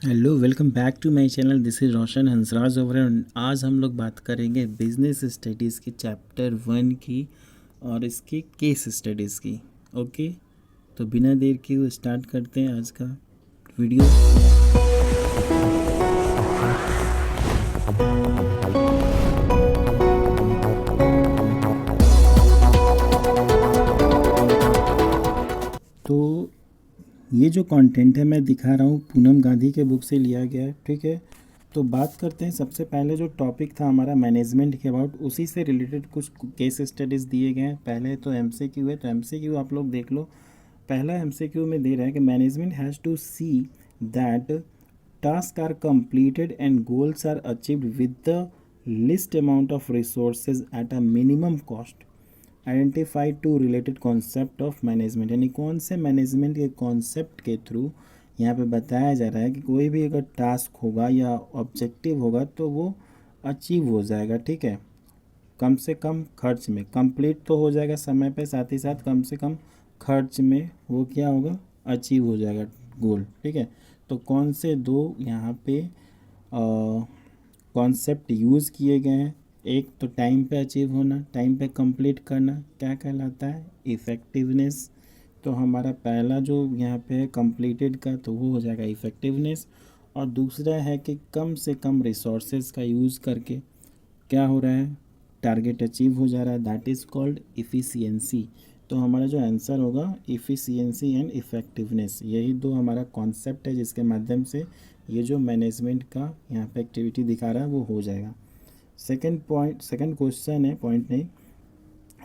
Hello, welcome back to my channel. This is Roshan Hansraj over. आज हम लोग बात करेंगे बिजनेस स्टडीज़ की चैप्टर 1 की और इसकी केस स्टडीज़ की। ओके, तो बिना देर के वो स्टार्ट करते हैं आज का वीडियो। तो ये जो कंटेंट है मैं दिखा रहा हूँ पूनम गांधी के बुक से लिया गया है। ठीक है, तो बात करते हैं। सबसे पहले जो टॉपिक था हमारा मैनेजमेंट के अबाउट, उसी से रिलेटेड कुछ केस स्टडीज़ दिए गए हैं। पहले तो एमसीक्यू है, तो एमसीक्यू आप लोग देख लो। पहला एमसीक्यू में दे रहा है कि management has to see that task are completed and goals are achieved with the least amount of resources at a minimum cost. Identify two related concept of management, यानी कौन से मैनेजमेंट के कॉन्सेप्ट के through यहाँ पे बताया जा रहा है कि कोई भी अगर टास्क होगा या ऑब्जेक्टिव होगा तो वो अचीव हो जाएगा। ठीक है, कम से कम खर्च में कंप्लीट तो हो जाएगा समय पे, साथ ही साथ कम से कम खर्च में वो क्या होगा, अचीव हो जाएगा गोल। ठीक है, तो कौन से दो यहाँ पे कॉन्सेप्ट यूज़ किए गए हैं। एक तो टाइम पे अचीव होना, टाइम पे कंप्लीट करना क्या कहलाता है, इफ़ेक्टिवनेस। तो हमारा पहला जो यहाँ पे है कंप्लीटेड का, तो वो हो जाएगा इफ़ेक्टिवनेस। और दूसरा है कि कम से कम रिसोर्सेज का यूज़ करके क्या हो रहा है, टारगेट अचीव हो जा रहा है, दैट इज़ कॉल्ड इफ़िशियंसी। तो हमारा जो आंसर होगा इफ़िशियंसी एंड इफ़ेक्टिवनेस, यही दो हमारा कॉन्सेप्ट है जिसके माध्यम से ये जो मैनेजमेंट का यहाँ पे एक्टिविटी दिखा रहा है वो हो जाएगा। सेकंड पॉइंट, सेकंड क्वेश्चन है, पॉइंट नहीं।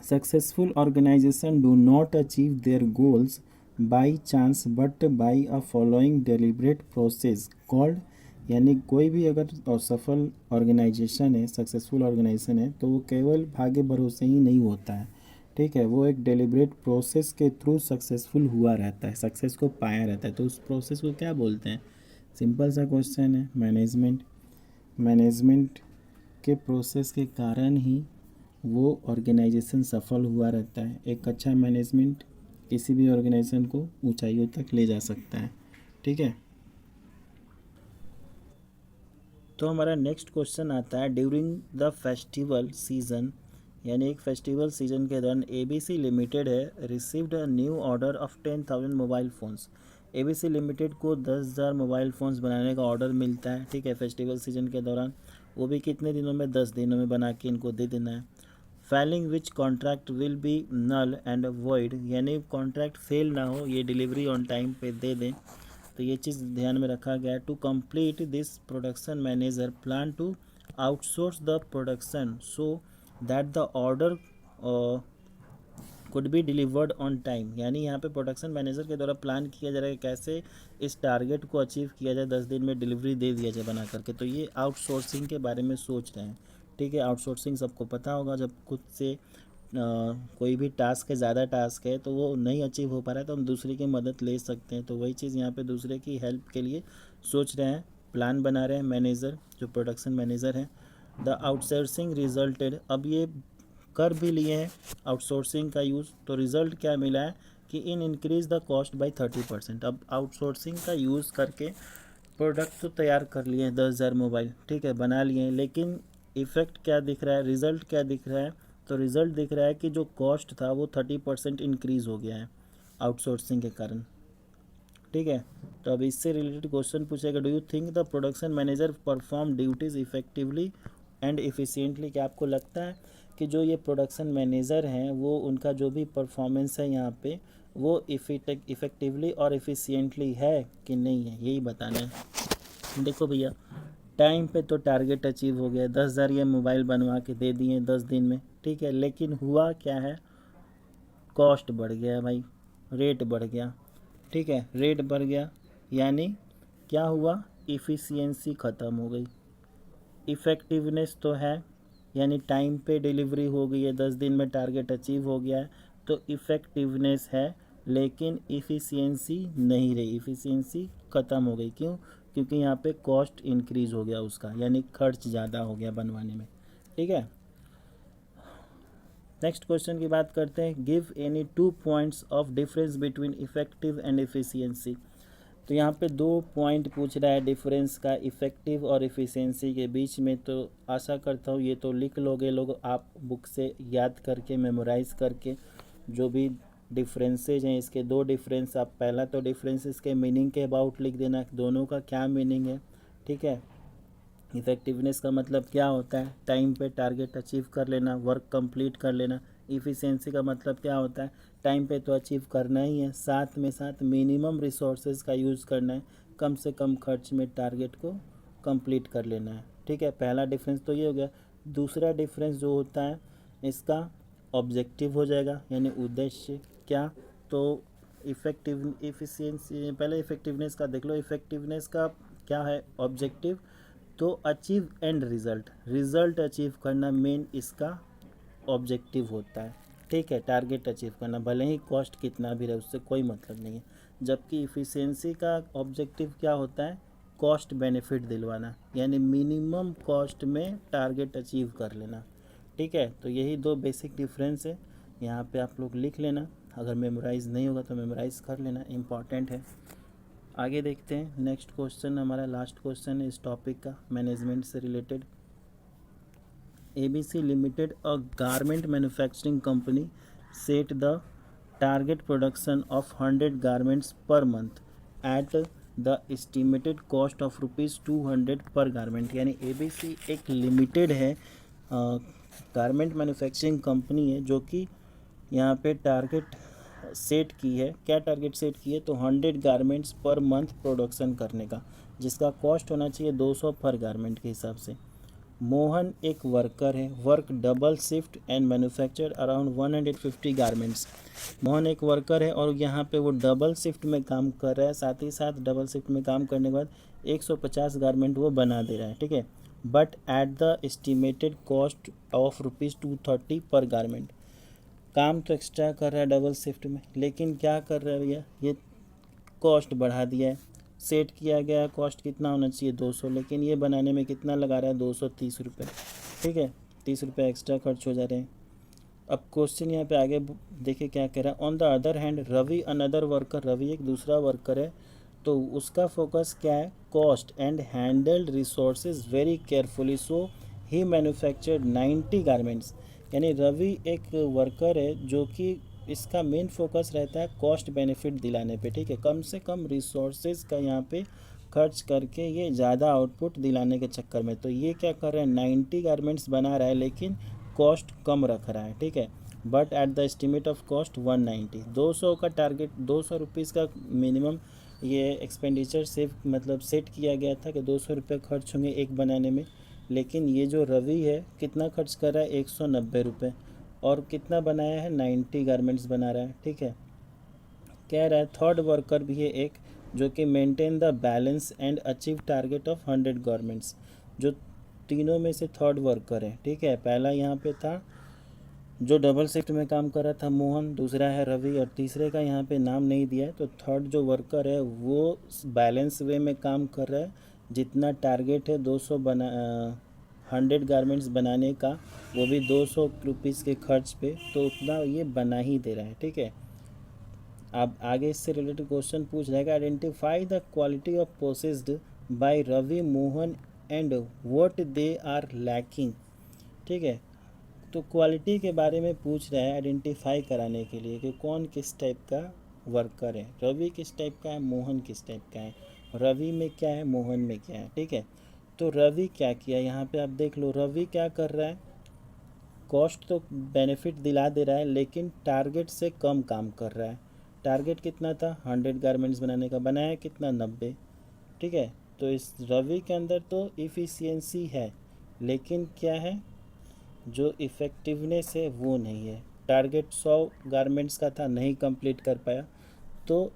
Successful organisation do not achieve their goals by chance but by a following deliberate process called, यानी कोई भी अगर सफल ऑर्गेनाइजेशन है, सक्सेसफुल ऑर्गेनाइजेशन है, तो वो केवल भाग्य भरोसे ही नहीं होता है। ठीक है, वो एक डेलिब्रेट प्रोसेस के थ्रू सक्सेसफुल हुआ रहता है, सक्सेस को पाया रहता है। तो उस प्रोसेस को क्या बोलते हैं, सिंपल सा क्वेश्चन है, मैनेजमेंट। मैनेजमेंट के प्रोसेस के कारण ही वो ऑर्गेनाइजेशन सफल हुआ रहता है। एक अच्छा मैनेजमेंट किसी भी ऑर्गेनाइजेशन को ऊंचाइयों तक ले जा सकता है। ठीक है, तो हमारा नेक्स्ट क्वेश्चन आता है, ड्यूरिंग द फेस्टिवल सीजन, यानी एक फेस्टिवल सीजन के दौरान एबीसी लिमिटेड है received a new order of 10,000 mobile phones. ABC limited को 10,000 मोबाइल फ़ोन्स बनाने का ऑर्डर मिलता है। ठीक है, फेस्टिवल सीजन के दौरान, वो भी कितने दिनों में, 10 दिनों में बना के इनको दे देना है। Failing which contract will be null and void, यानी कॉन्ट्रैक्ट फेल ना हो, ये डिलीवरी ऑन टाइम पे दे दें। तो ये चीज़ ध्यान में रखा गया है। To complete this production manager plan to outsource the production so that the order could be delivered on time, यानी यहाँ पे प्रोडक्शन मैनेजर के द्वारा प्लान किया जा रहा है कि कैसे इस टारगेट को अचीव किया जाए, 10 दिन में डिलीवरी दे दिया जाए बना करके। तो ये आउटसोर्सिंग के बारे में सोच रहे हैं। ठीक है, आउटसोर्सिंग सबको पता होगा, जब खुद से कोई भी टास्क है, ज़्यादा टास्क है, तो वो नहीं अचीव हो पा रहा है तो हम दूसरे की मदद ले सकते हैं। तो वही चीज़ यहाँ पे दूसरे की हेल्प के लिए सोच रहे हैं, प्लान बना रहे हैं मैनेजर, जो प्रोडक्शन मैनेजर है। द आउटसोर्सिंग रिजल्टेड, अब ये कर भी लिए हैं आउटसोर्सिंग का यूज़, तो रिज़ल्ट क्या मिला है कि इन इंक्रीज़ द कॉस्ट बाई 30%। अब आउटसोर्सिंग का यूज़ करके प्रोडक्ट तो तैयार कर लिए हैं, 10,000 मोबाइल, ठीक है, बना लिए हैं, लेकिन इफ़ेक्ट क्या दिख रहा है, रिज़ल्ट क्या दिख रहा है, तो रिज़ल्ट दिख रहा है कि जो कॉस्ट था वो 30% इंक्रीज़ हो गया है आउटसोर्सिंग के कारण। ठीक है, तो अब इससे रिलेटेड क्वेश्चन पूछेगा, do you think the production manager perform duties effectively and efficiently, क्या आपको लगता है कि जो ये प्रोडक्शन मैनेजर हैं वो उनका जो भी परफॉर्मेंस है यहाँ पे वो इफ़ेक्टिवली और एफिशिएंटली है कि नहीं है, यही बताना है। देखो भैया, टाइम पे तो टारगेट अचीव हो गया, 10,000 ये मोबाइल बनवा के दे दिए 10 दिन में। ठीक है, लेकिन हुआ क्या है, कॉस्ट बढ़ गया भाई, रेट बढ़ गया। ठीक है, रेट बढ़ गया यानी क्या हुआ, इफ़िशियंसी ख़त्म हो गई। इफ़ेक्टिवनेस तो है, यानी टाइम पे डिलीवरी हो गई है, 10 दिन में टारगेट अचीव हो गया है, तो इफ़ेक्टिवनेस है, लेकिन इफ़िशियंसी नहीं रही, इफ़िशियंसी ख़त्म हो गई। क्यों, क्योंकि यहाँ पे कॉस्ट इंक्रीज़ हो गया उसका, यानी खर्च ज़्यादा हो गया बनवाने में। ठीक है, नेक्स्ट क्वेश्चन की बात करते हैं, give any 2 points of difference between effective and efficiency. तो यहाँ पे 2 पॉइंट पूछ रहा है डिफरेंस का इफ़ेक्टिव और इफ़िशियंसी के बीच में। तो आशा करता हूँ ये तो लिख लोगे लोग आप बुक से याद करके मेमोराइज़ करके। जो भी डिफरेंसेज हैं इसके 2 डिफरेंस, आप पहला तो डिफरेंस इसके मीनिंग के अबाउट लिख देना, दोनों का क्या मीनिंग है, ठीक है। इफ़ेक्टिवनेस का मतलब क्या होता है, टाइम पे टारगेट अचीव कर लेना, वर्क कंप्लीट कर लेना। इफ़िशियंसी का मतलब क्या होता है, टाइम पे तो अचीव करना ही है, साथ में साथ मिनिमम रिसोर्सेज का यूज़ करना है, कम से कम खर्च में टारगेट को कंप्लीट कर लेना है, ठीक है। पहला डिफरेंस तो ये हो गया। दूसरा डिफरेंस जो होता है इसका ऑब्जेक्टिव हो जाएगा, यानी उद्देश्य क्या। तो इफ़िशियंसी पहले इफ़ेक्टिवनेस का देख लो। इफ़ेक्टिवनेस का क्या है ऑब्जेक्टिव, तो achieve end result, result achieve करना मेन इसका ऑब्जेक्टिव होता है, ठीक है। टारगेट अचीव करना, भले ही कॉस्ट कितना भी रहे उससे कोई मतलब नहीं है। जबकि इफ़िशियंसी का ऑब्जेक्टिव क्या होता है, कॉस्ट बेनिफिट दिलवाना, यानी मिनिमम कॉस्ट में टारगेट अचीव कर लेना, ठीक है। तो यही 2 बेसिक डिफरेंस है, यहाँ पे आप लोग लिख लेना। अगर मेमोराइज़ नहीं होगा तो मेमोराइज़ कर लेना, इम्पॉर्टेंट है। आगे देखते हैं। नेक्स्ट क्वेश्चन हमारा लास्ट क्वेश्चन है इस टॉपिक का, मैनेजमेंट से related. ABC limited a garment manufacturing company set the target production of 100 garments per month at the estimated cost of ₹200 पर गारमेंट। यानी ABC एक लिमिटेड है, गारमेंट मैन्युफैक्चरिंग कंपनी है, जो कि यहाँ पे टारगेट सेट की है। क्या टारगेट सेट की है, तो 100 गारमेंट्स पर मंथ प्रोडक्शन करने का, जिसका कॉस्ट होना चाहिए 200 पर गारमेंट के हिसाब से। मोहन एक वर्कर है, work double shift and manufacture around 150 garments. Mohan एक वर्कर है और यहाँ पे वो डबल शिफ्ट में काम कर रहा है, साथ ही साथ डबल शिफ्ट में काम करने के बाद 150 गारमेंट वो बना दे रहा है, ठीक है। But at the estimated cost of ₹230 पर गारमेंट। काम तो एक्स्ट्रा कर रहा है डबल शिफ्ट में, लेकिन क्या कर रहा है भैया, ये कॉस्ट बढ़ा दिया है। सेट किया गया कॉस्ट कितना होना चाहिए 200, लेकिन ये बनाने में कितना लगा रहा है 230 रुपये, ठीक है। 30 रुपये एक्स्ट्रा खर्च हो जा रहे हैं। अब क्वेश्चन यहाँ पे आगे देखिए क्या कह रहा है। On the other hand Ravi another worker, Ravi एक दूसरा वर्कर है, तो उसका फोकस क्या है, cost and handled resources very carefully, so he manufactured 90 garments. यानी रवि एक वर्कर है जो कि इसका मेन फोकस रहता है कॉस्ट बेनिफिट दिलाने पे, ठीक है। कम से कम रिसोर्सेज का यहाँ पे खर्च करके ये ज़्यादा आउटपुट दिलाने के चक्कर में, तो ये क्या कर रहा है 90 गारमेंट्स बना रहा है, लेकिन कॉस्ट कम रख रहा है, ठीक है। But at the estimate of cost 190, 200 का टारगेट, 200 रुपीज़ का मिनिमम ये एक्सपेंडिचर सेव मतलब सेट किया गया था कि 200 रुपये खर्च होंगे एक बनाने में। लेकिन ये जो रवि है कितना खर्च कर रहा है 190 रुपये, और कितना बनाया है 90 गारमेंट्स बना रहा है, ठीक है। कह रहा है थर्ड वर्कर भी है एक, जो कि maintain the balance and achieve target of 100 garments. जो तीनों में से थर्ड वर्कर है, ठीक है। पहला यहाँ पे था जो डबल शिफ्ट में काम कर रहा था मोहन, दूसरा है रवि, और तीसरे का यहाँ पे नाम नहीं दिया है। तो थर्ड जो वर्कर है वो बैलेंस वे में काम कर रहा है, जितना टारगेट है 200 बना 100 गारमेंट्स बनाने का, वो भी 200 रुपीज़ के खर्च पे, तो उतना ये बना ही दे रहा है, ठीक है। अब आगे इससे रिलेटेड क्वेश्चन पूछ रहेगा, identify the quality of possessed by Ravi Mohan and what they are lacking, ठीक है। तो क्वालिटी के बारे में पूछ रहा है आइडेंटिफाई कराने के लिए कि कौन किस टाइप का वर्कर है। रवि किस टाइप का है, मोहन किस टाइप का है, रवि में क्या है, मोहन में क्या है, ठीक है। तो रवि क्या किया यहाँ पे आप देख लो, रवि क्या कर रहा है, कॉस्ट तो बेनिफिट दिला दे रहा है, लेकिन टारगेट से कम काम कर रहा है। टारगेट कितना था 100 गारमेंट्स बनाने का, बनाया कितना 90, ठीक है। तो इस रवि के अंदर तो इफ़िशियंसी है, लेकिन क्या है जो इफ़ेक्टिवनेस है वो नहीं है। टारगेट 100 गारमेंट्स का था, नहीं कंप्लीट कर पाया, तो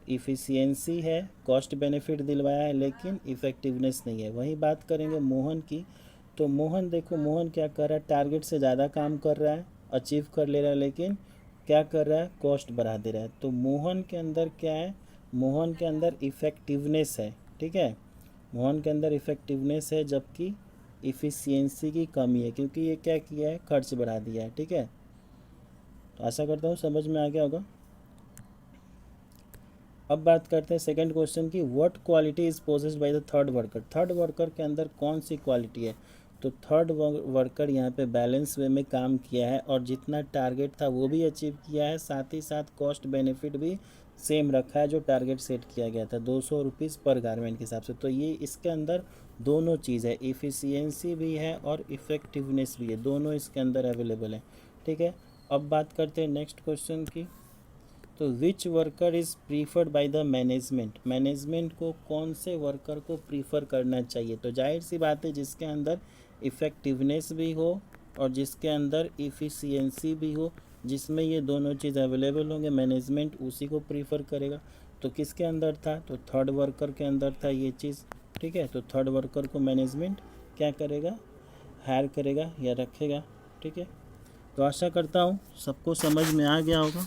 इफ़िशियंसी है, कॉस्ट बेनिफिट दिलवाया है, लेकिन इफ़ेक्टिवनेस नहीं है। वही बात करेंगे मोहन की, तो मोहन देखो, मोहन क्या कर रहा है, टारगेट से ज़्यादा काम कर रहा है, अचीव कर ले रहा है, लेकिन क्या कर रहा है, कॉस्ट बढ़ा दे रहा है। तो मोहन के अंदर क्या है, मोहन के अंदर इफ़ेक्टिवनेस है, ठीक है। मोहन के अंदर इफ़ेक्टिवनेस है, जबकि इफ़िशियंसी की कमी है, क्योंकि ये क्या किया है, खर्च बढ़ा दिया है, ठीक है। तो आशा करता हूँ समझ में आ गया होगा। अब बात करते हैं सेकंड क्वेश्चन की, what quality is possessed by the third worker. Third worker के अंदर कौन सी क्वालिटी है? तो थर्ड वर्कर यहाँ पे बैलेंस वे में काम किया है और जितना टारगेट था वो भी अचीव किया है, साथ ही साथ कॉस्ट बेनिफिट भी सेम रखा है जो टारगेट सेट किया गया था 200 रुपीज़ पर गारमेंट के हिसाब से। तो ये इसके अंदर दोनों चीज़ है, इफ़िशियंसी भी है और इफ़ेक्टिवनेस भी है, दोनों इसके अंदर अवेलेबल है। ठीक है, अब बात करते हैं नेक्स्ट क्वेश्चन की। तो which worker is preferred by the management. Management को कौन से वर्कर को प्रीफर करना चाहिए? तो जाहिर सी बात है जिसके अंदर इफ़ेक्टिवनेस भी हो और जिसके अंदर इफ़िशियंसी भी हो, जिसमें ये दोनों चीज़ अवेलेबल होंगे, मैनेजमेंट उसी को प्रीफर करेगा। तो किसके अंदर था? तो थर्ड वर्कर के अंदर था ये चीज़। ठीक है, तो थर्ड वर्कर को मैनेजमेंट क्या करेगा? हायर करेगा या रखेगा। ठीक है, तो आशा करता हूँ सबको समझ में आ गया होगा।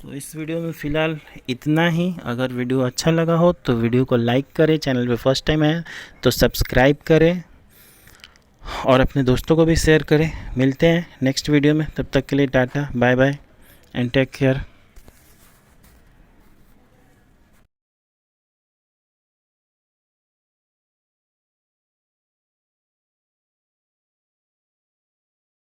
तो इस वीडियो में फ़िलहाल इतना ही। अगर वीडियो अच्छा लगा हो तो वीडियो को लाइक करें, चैनल पे फर्स्ट टाइम है तो सब्सक्राइब करें और अपने दोस्तों को भी शेयर करें। मिलते हैं नेक्स्ट वीडियो में, तब तक के लिए tata bye bye and take care.